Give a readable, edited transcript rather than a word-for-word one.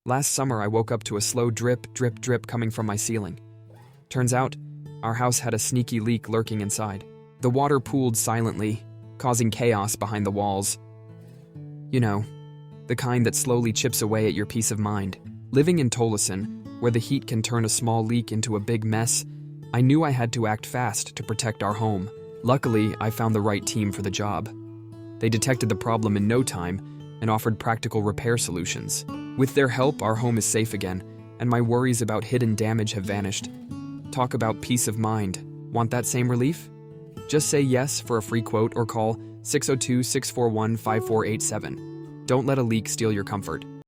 Last summer, I woke up to a slow drip, drip, drip coming from my ceiling. Turns out, our house had a sneaky leak lurking inside. The water pooled silently, causing chaos behind the walls. You know, the kind that slowly chips away at your peace of mind. Living in Tolleson, where the heat can turn a small leak into a big mess, I knew I had to act fast to protect our home. Luckily, I found the right team for the job. They detected the problem in no time and offered practical repair solutions. With their help, our home is safe again, and my worries about hidden damage have vanished. Talk about peace of mind. Want that same relief? Just say yes for a free quote or call 602-641-5487. Don't let a leak steal your comfort.